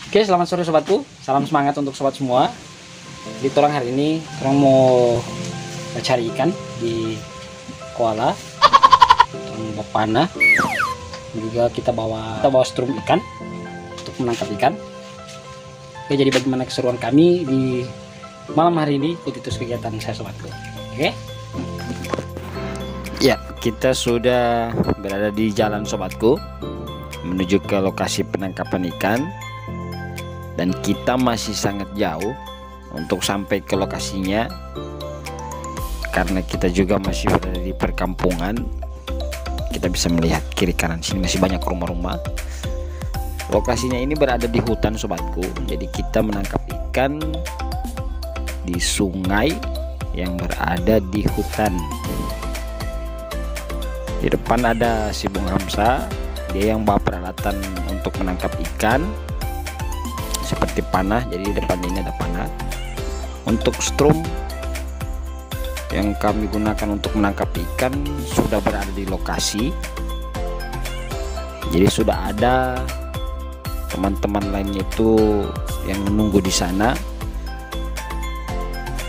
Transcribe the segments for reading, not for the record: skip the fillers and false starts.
Oke, selamat sore sobatku. Salam semangat untuk sobat semua. Di Torang hari ini, Torang mau cari ikan di koala, bawa panah, juga kita bawa strum ikan untuk menangkap ikan. Oke, jadi bagaimana keseruan kami di malam hari ini? Ikuti terus kegiatan saya sobatku. Oke. Ya, kita sudah berada di jalan sobatku menuju ke lokasi penangkapan ikan. Dan kita masih sangat jauh untuk sampai ke lokasinya, karena kita juga masih berada di perkampungan. Kita bisa melihat kiri kanan sini masih banyak rumah-rumah. Lokasinya ini berada di hutan sobatku, jadi kita menangkap ikan di sungai yang berada di hutan. Di depan ada si Bung Hamsa, dia yang bawa peralatan untuk menangkap ikan seperti panah. Jadi di depan ini ada panah. Untuk strum yang kami gunakan untuk menangkap ikan sudah berada di lokasi. Jadi sudah ada teman-teman lainnya itu yang menunggu di sana.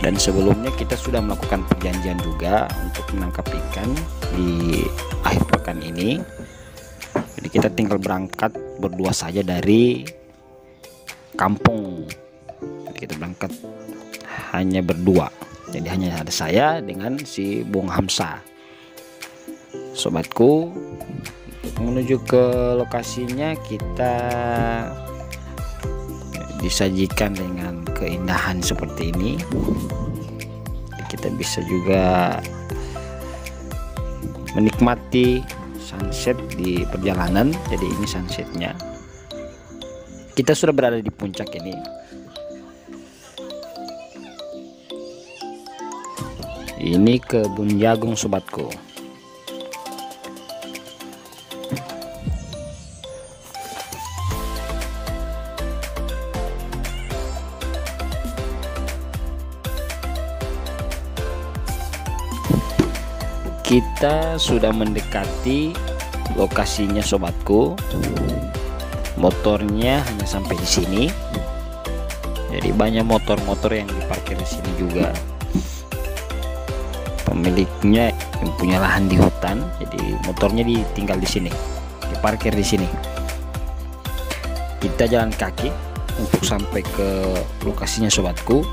Dan sebelumnya kita sudah melakukan perjanjian juga untuk menangkap ikan di akhir pekan ini. Jadi kita tinggal berangkat berdua saja dari kampung. Jadi kita berangkat hanya berdua, jadi hanya ada saya dengan si Bung Hamsa. Sobatku, untuk menuju ke lokasinya kita disajikan dengan keindahan seperti ini. Kita bisa juga menikmati sunset di perjalanan. Jadi ini sunsetnya. Kita sudah berada di puncak ini. Ini kebun jagung sobatku. Kita sudah mendekati lokasinya sobatku. Motornya hanya sampai di sini. Jadi banyak motor-motor yang diparkir di sini juga. Pemiliknya yang punya lahan di hutan, jadi motornya ditinggal di sini, diparkir di sini. Kita jalan kaki untuk sampai ke lokasinya sobatku.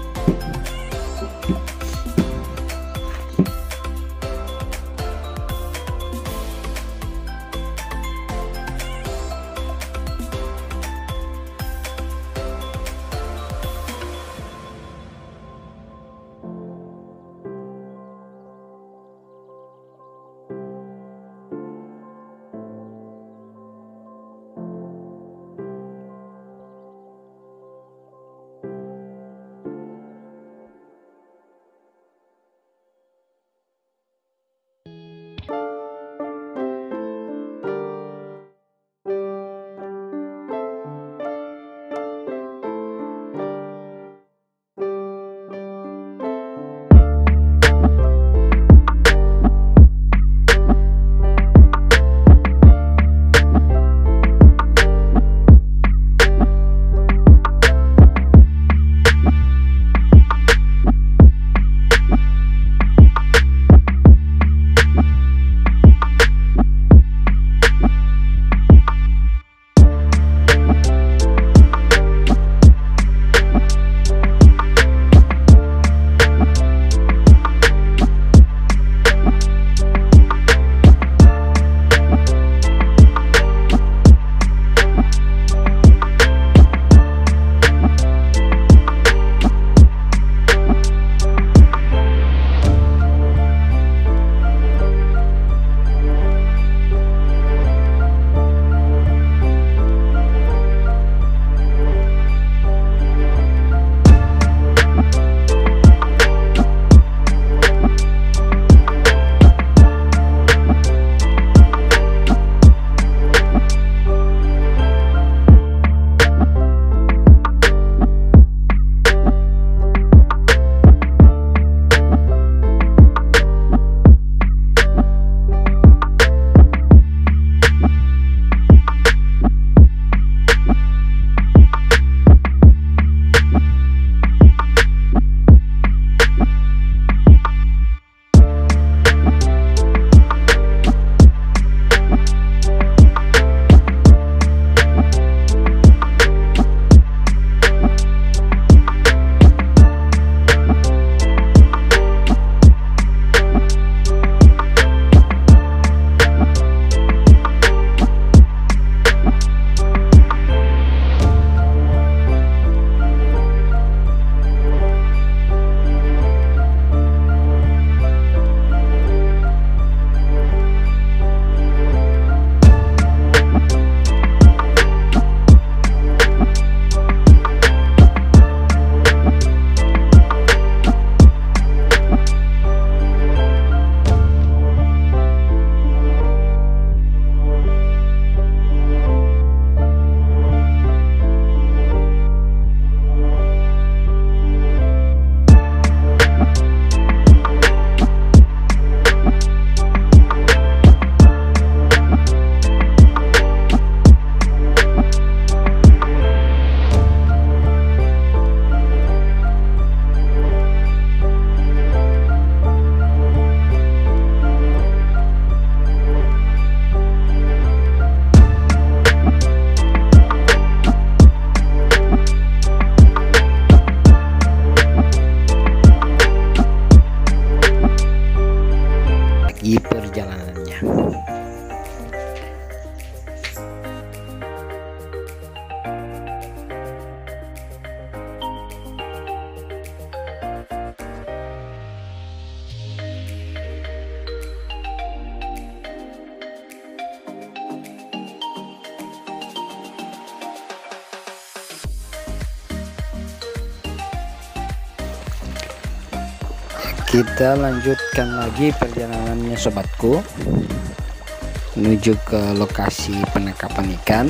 Kita lanjutkan lagi perjalanannya sobatku, menuju ke lokasi penangkapan ikan.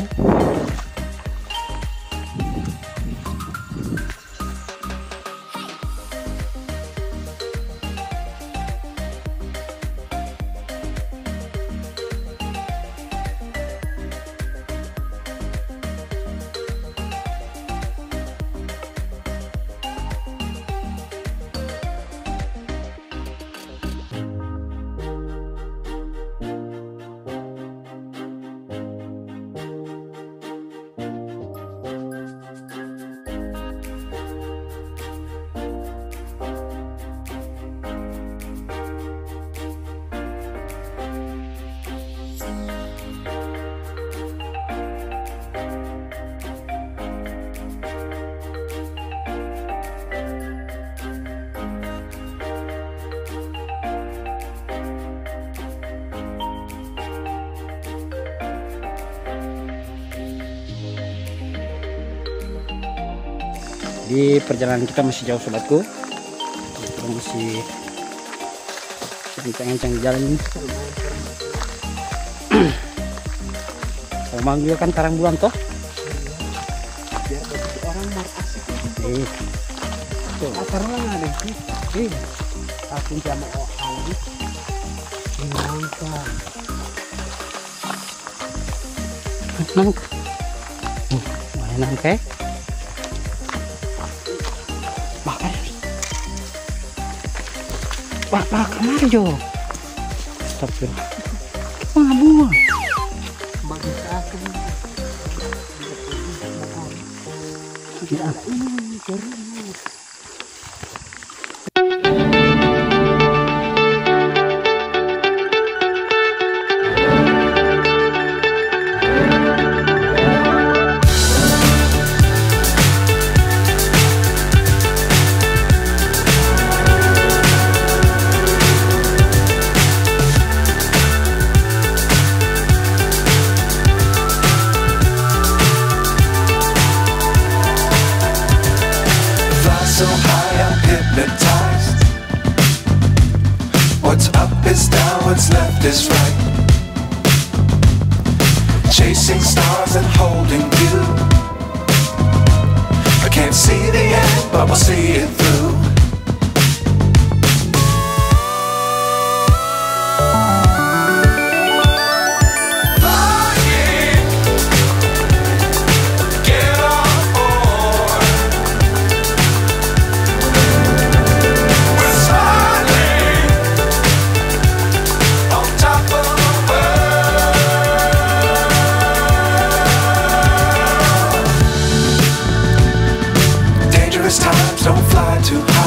Di perjalanan kita masih jauh sobatku, kita masih kencang-kencang jalan ini. Omang juga kan karang bulan toh. Biar bagi orang mau asik. Tuh, akarnya ada sih. Aku sama orang. Nangka. Nangka. Mana nangka? Pak kemana Jo? Astagfirullah. Buang. Bagi aku. Ya. So high I'm hypnotized. What's up is down, what's left is right. Chasing stars and holding you. I can't see the end, but we'll see it through. Times don't fly too high.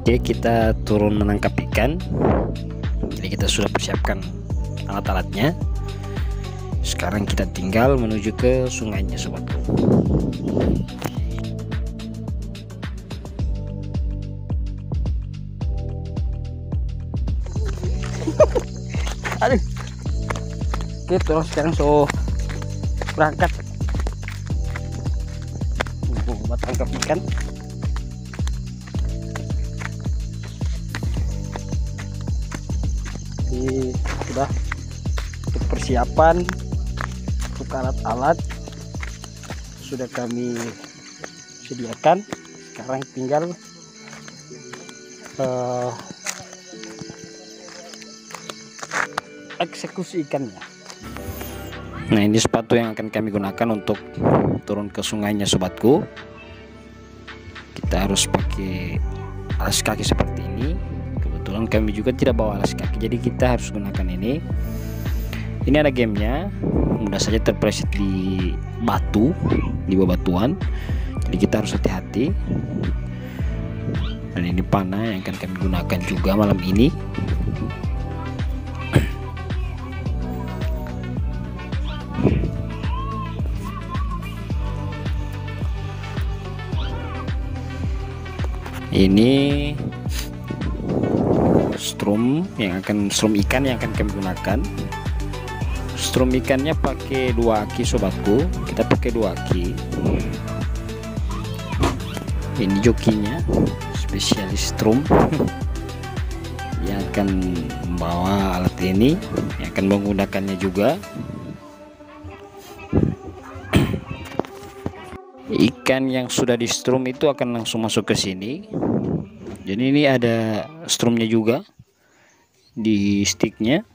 Oke, kita turun menangkap ikan. Jadi kita sudah persiapkan alat-alatnya. Sekarang kita tinggal menuju ke sungainya, sobatku. Aduh. Oke, terus sekarang berangkat buat tangkap ikan. Jadi sudah untuk persiapan untuk alat-alat sudah kami sediakan. Sekarang tinggal eksekusi ikannya. Nah, ini sepatu yang akan kami gunakan untuk turun ke sungainya, sobatku. Kita harus pakai alas kaki seperti ini. Kebetulan kami juga tidak bawa alas kaki, jadi kita harus gunakan ini. Ini ada gamenya, mudah saja terpeleset di batu, di bebatuan. Jadi kita harus hati-hati. Dan ini panah yang akan kami gunakan juga malam ini. Ini strum ikan yang akan kami gunakan. Strum ikannya pakai 2 aki, sobatku. Kita pakai 2 aki. Ini jokinya, spesialis strum yang akan membawa alat ini, yang akan menggunakannya juga. Ikan yang sudah di strum itu akan langsung masuk ke sini. Jadi ini ada strumnya juga di sticknya.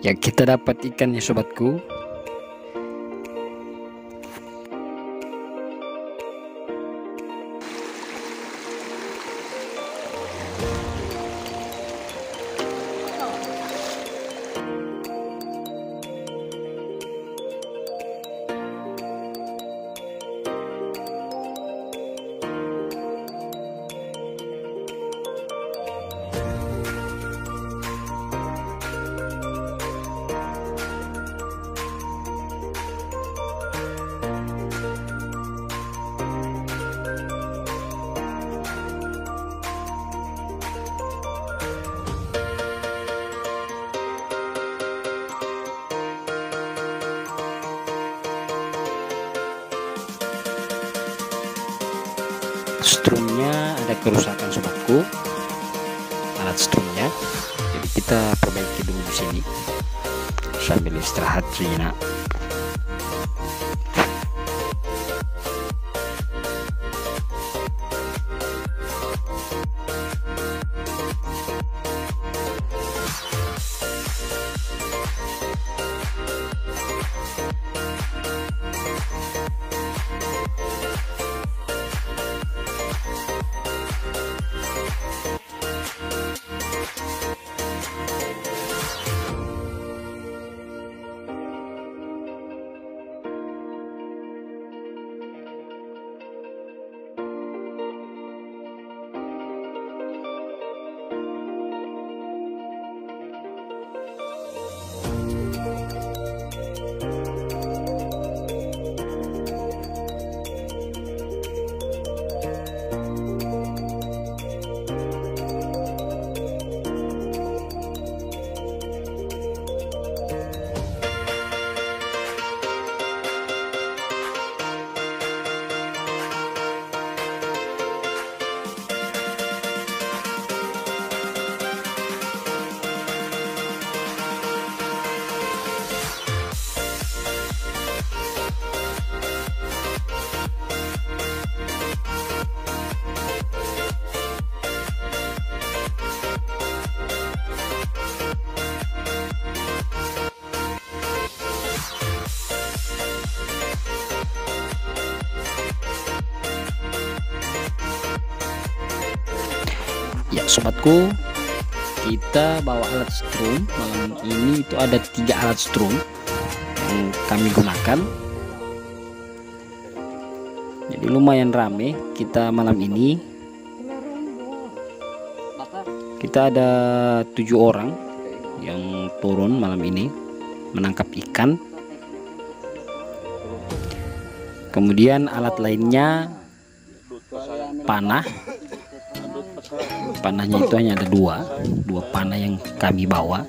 Ya, kita dapat ikan ya sobatku. Strumnya ada kerusakan sobatku, alat strumnya, jadi kita perbaiki dulu di sini sambil istirahat sejenak. Ya sobatku, kita bawa alat strum. Malam ini itu ada 3 alat strum yang kami gunakan, jadi lumayan rame kita malam ini. Kita ada 7 orang yang turun malam ini menangkap ikan. Kemudian alat lainnya panah. Panahnya itu hanya ada dua panah yang kami bawa.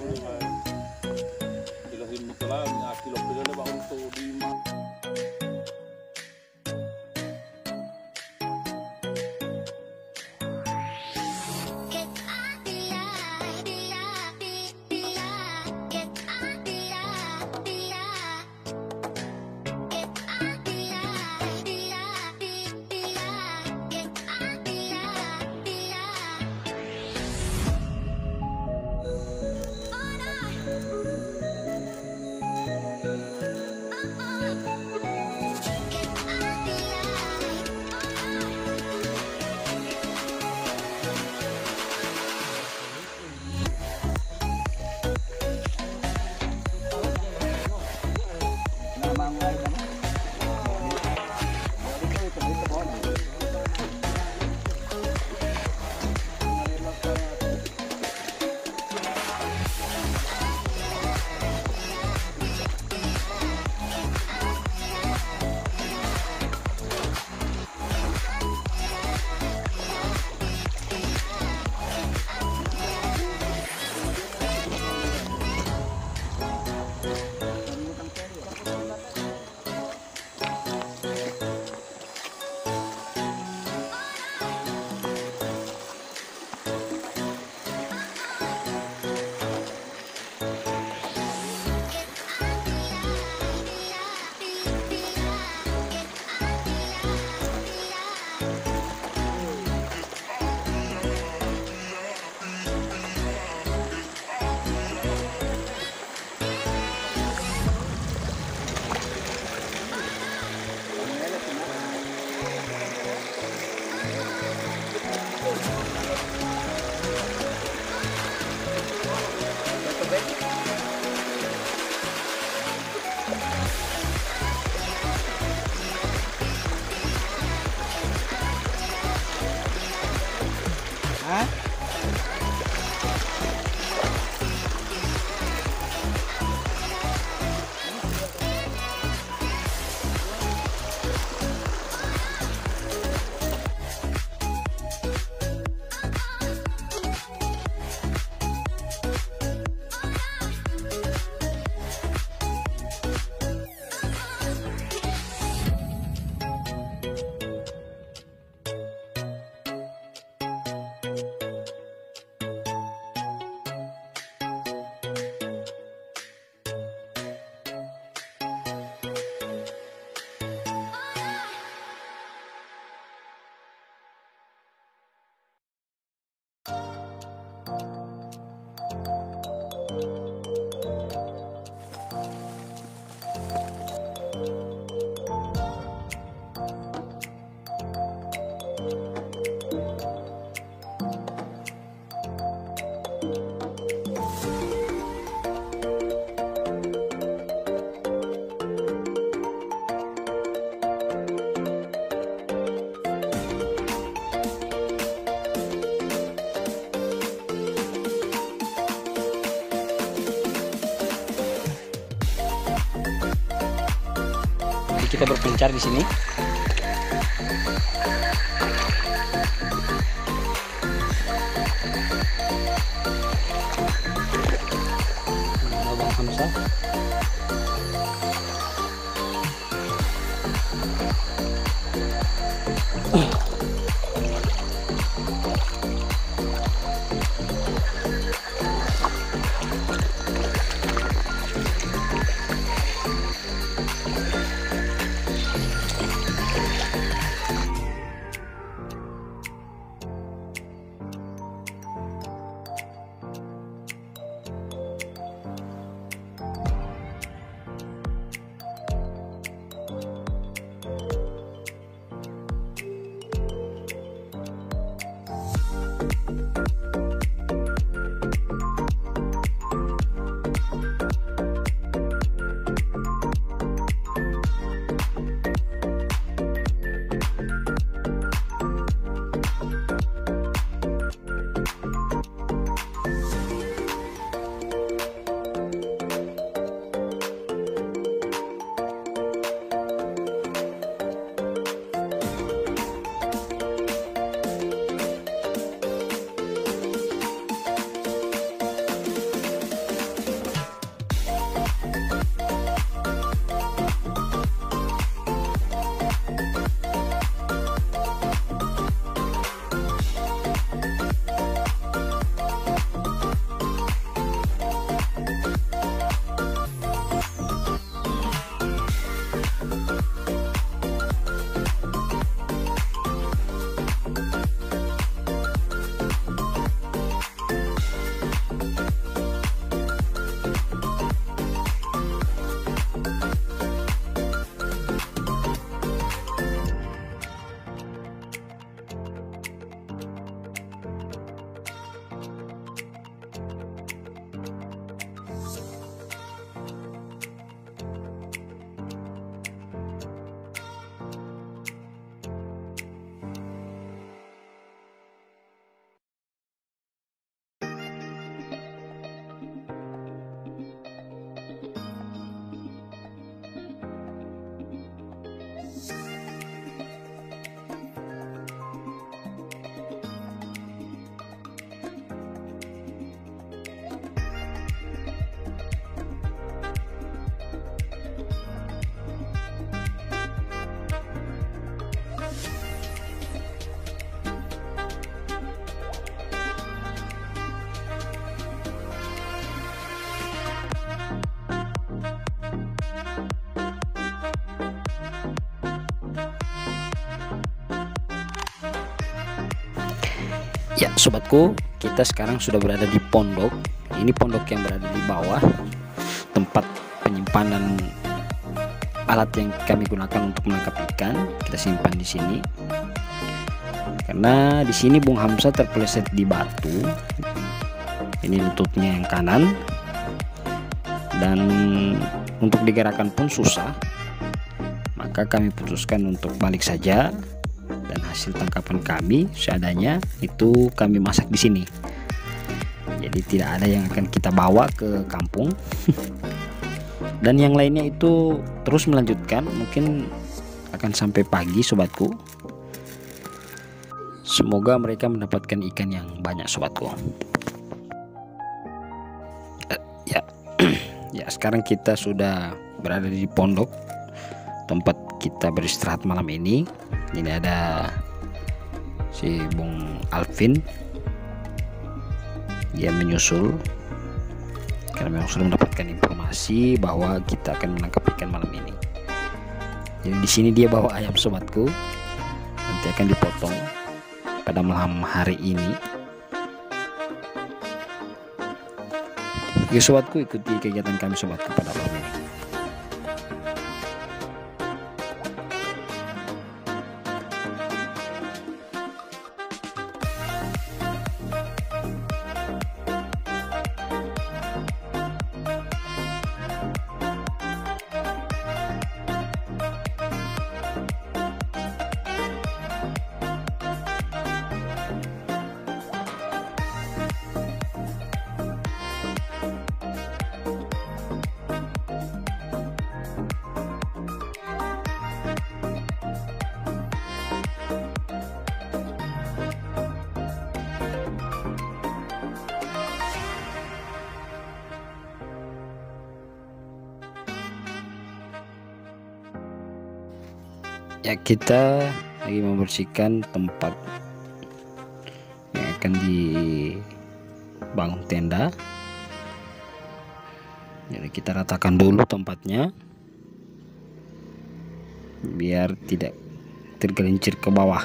Hah? Kita berpencar di sini. Bang Hamzah. Ya sobatku, kita sekarang sudah berada di pondok. Ini pondok yang berada di bawah, tempat penyimpanan alat yang kami gunakan untuk menangkap ikan. Kita simpan di sini karena di sini Bung Hamzah terpeleset di batu. Ini lututnya yang kanan, dan untuk digerakkan pun susah. Maka kami putuskan untuk balik saja dan hasil tangkapan kami seadanya itu kami masak di sini. Jadi tidak ada yang akan kita bawa ke kampung. Dan yang lainnya itu terus melanjutkan, mungkin akan sampai pagi sobatku. Semoga mereka mendapatkan ikan yang banyak sobatku. Ya, sekarang kita sudah berada di pondok tempat kita beristirahat malam ini. Ini ada si Bung Alvin, dia menyusul karena memang sudah mendapatkan informasi bahwa kita akan menangkap ikan malam ini. Jadi di sini dia bawa ayam sobatku, nanti akan dipotong pada malam hari ini. Oke sobatku, ikuti kegiatan kami sobatku pada malam ini. Ya, kita lagi membersihkan tempat yang akan dibangun tenda. Jadi kita ratakan dulu tempatnya biar tidak tergelincir ke bawah.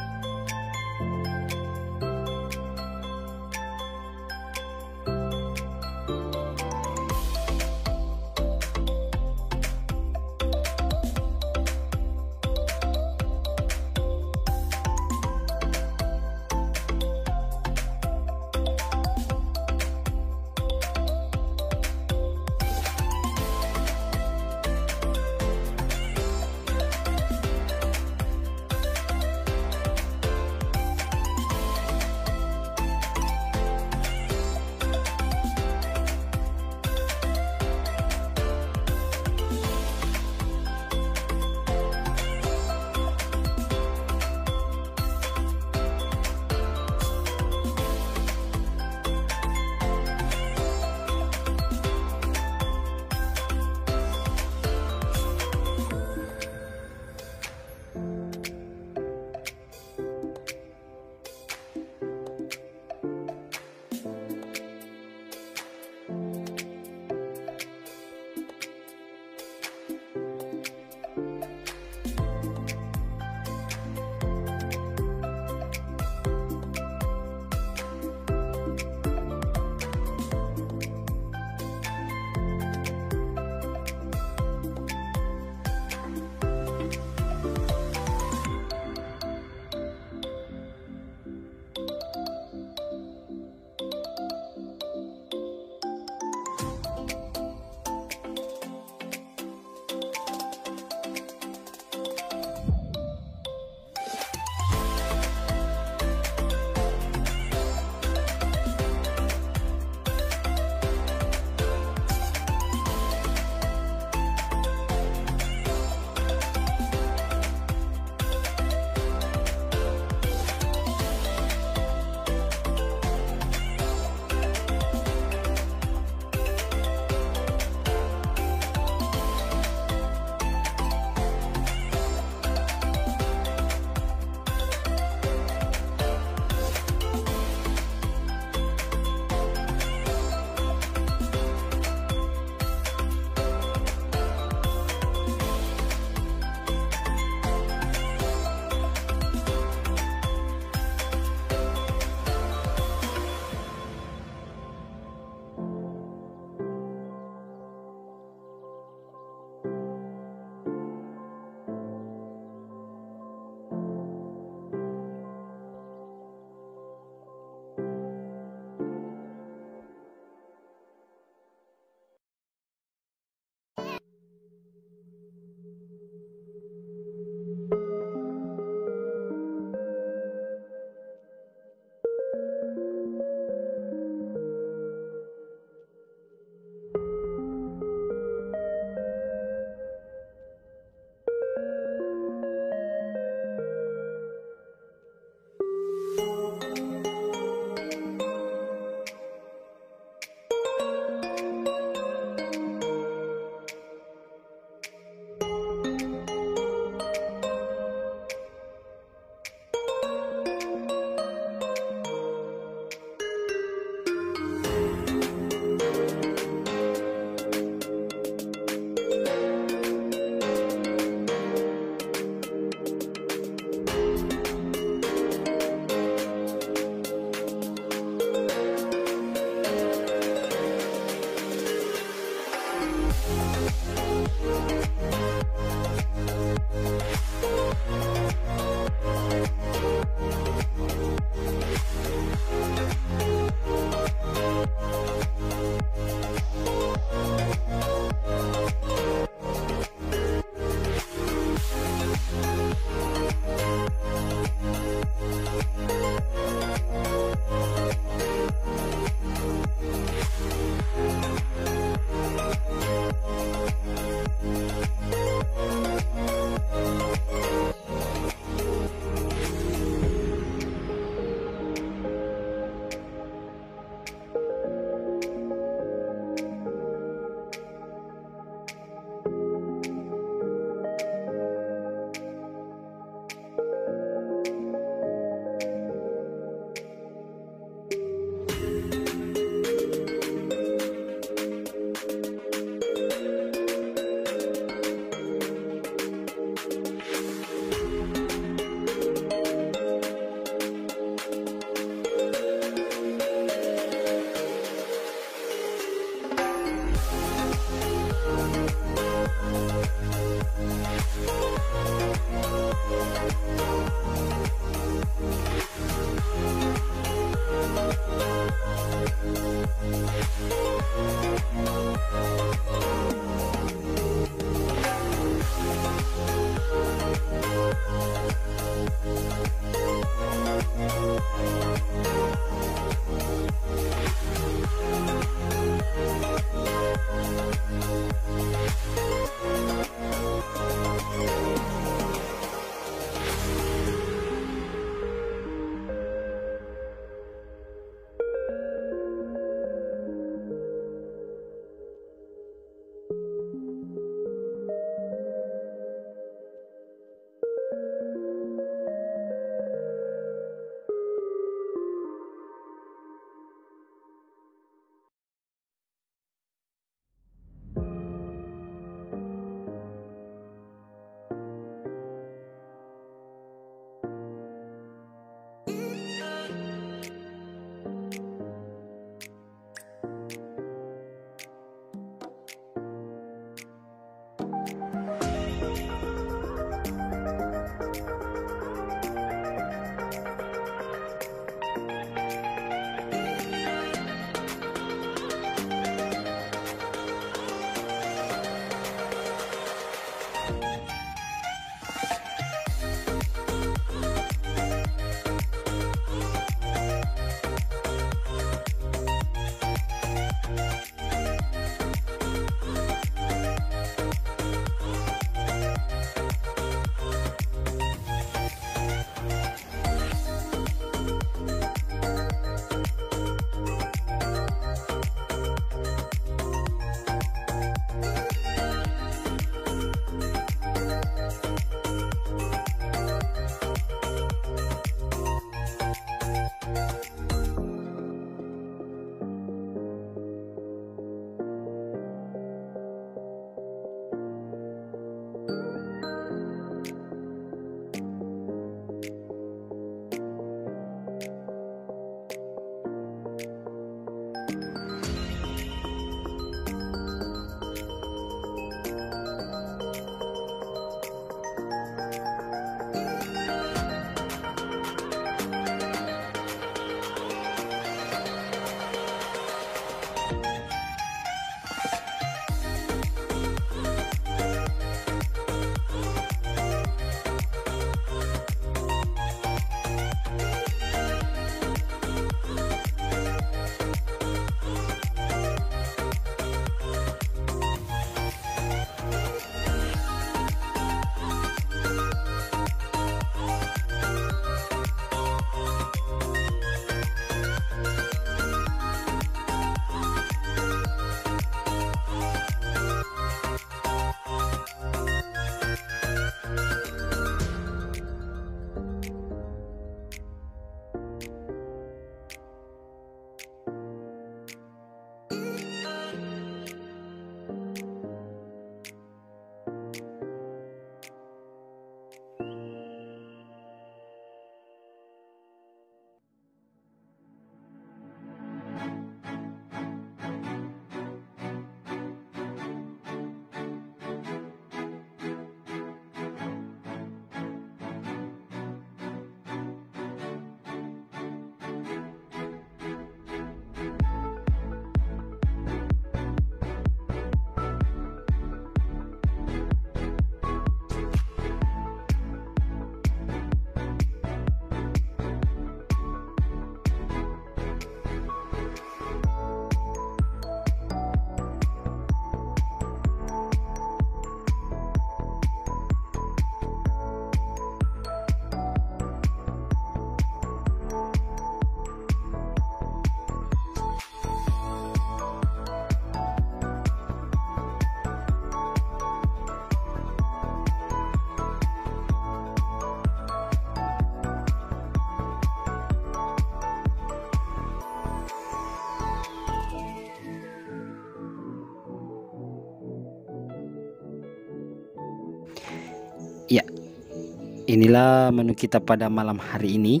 Inilah menu kita pada malam hari ini.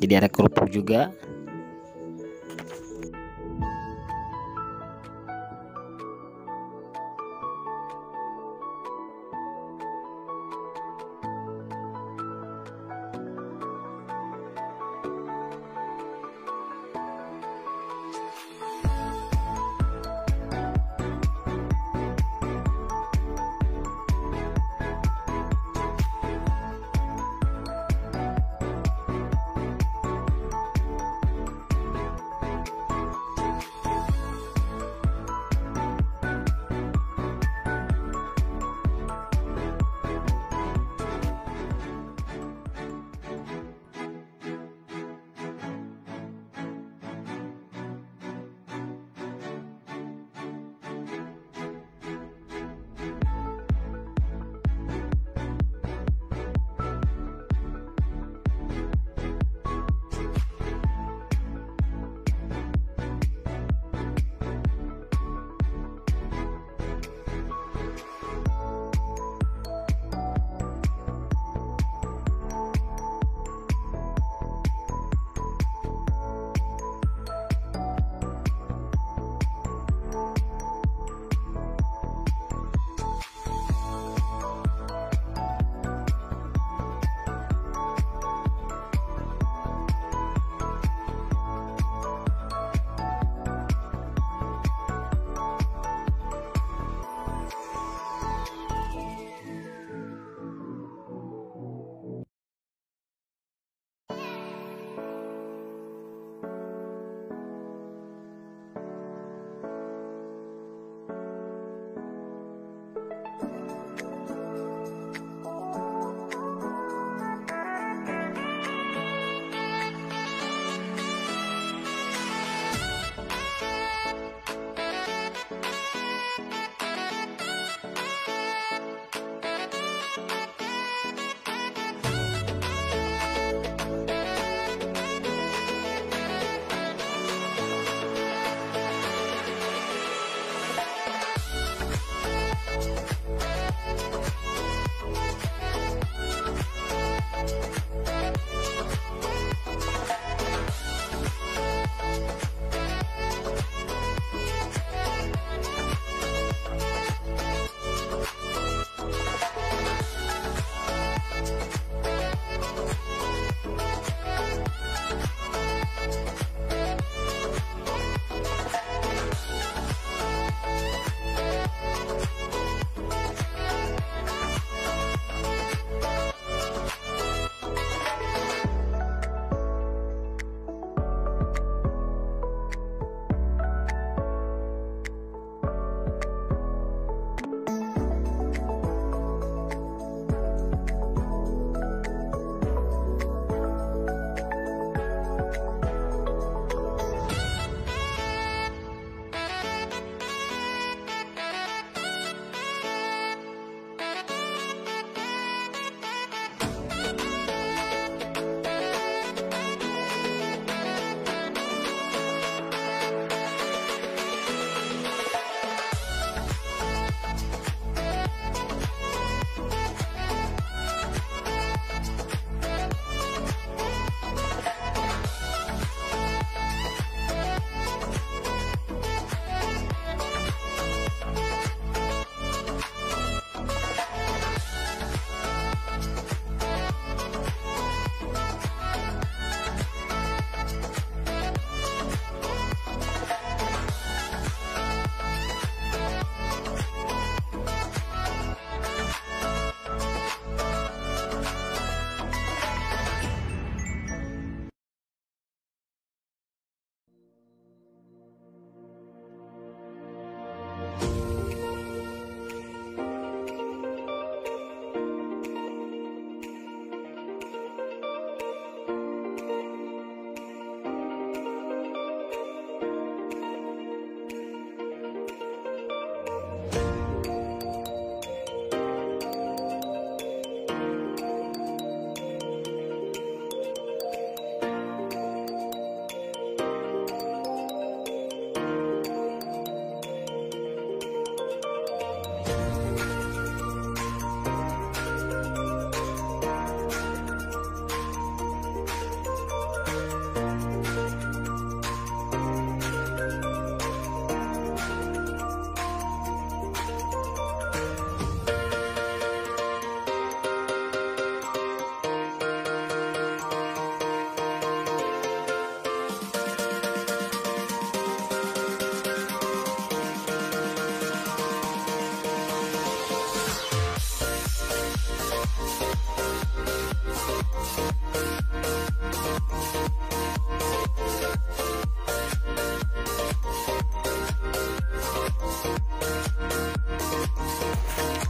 Jadi ada kerupuk juga.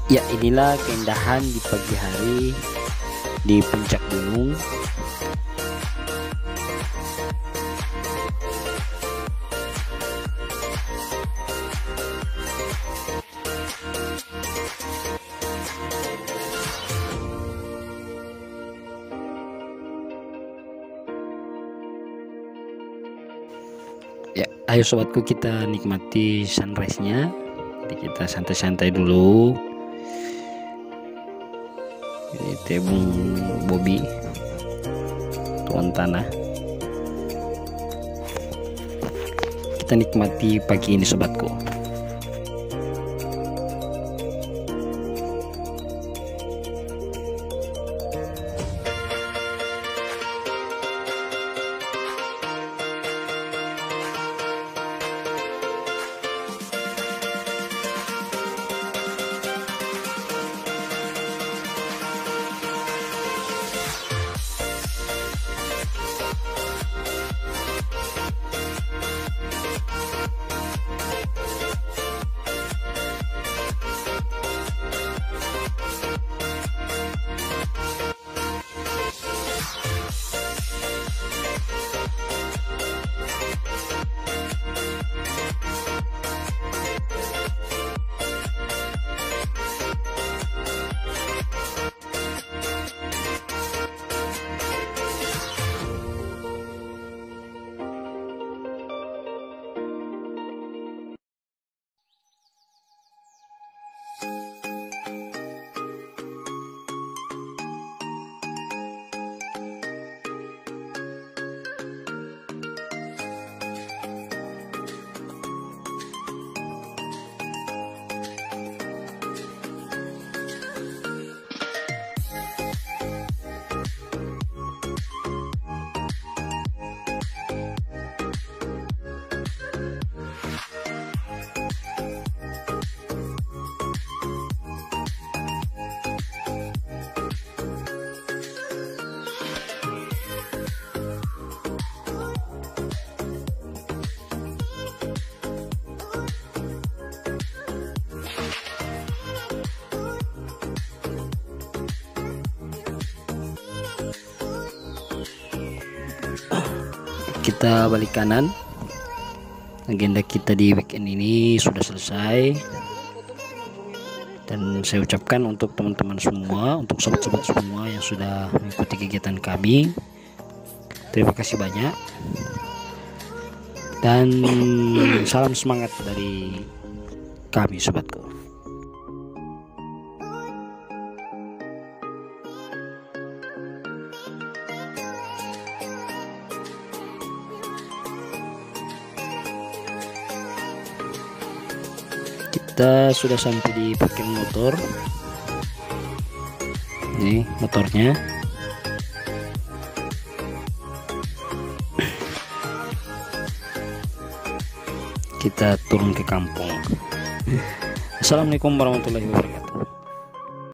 Ya, inilah keindahan di pagi hari di puncak gunung. Ya, ayo sobatku, kita nikmati sunrise-nya. Jadi kita santai-santai dulu. Ini tebung Bobby, tuan tanah. Kita nikmati pagi ini sobatku. Kita balik kanan. Agenda kita di weekend ini sudah selesai, dan saya ucapkan untuk teman-teman semua, untuk sobat-sobat semua yang sudah mengikuti kegiatan kami, terima kasih banyak, dan salam semangat dari kami sobatku. Kita sudah sampai di parkir motor. Ini motornya. Kita turun ke kampung. Assalamualaikum warahmatullahi wabarakatuh.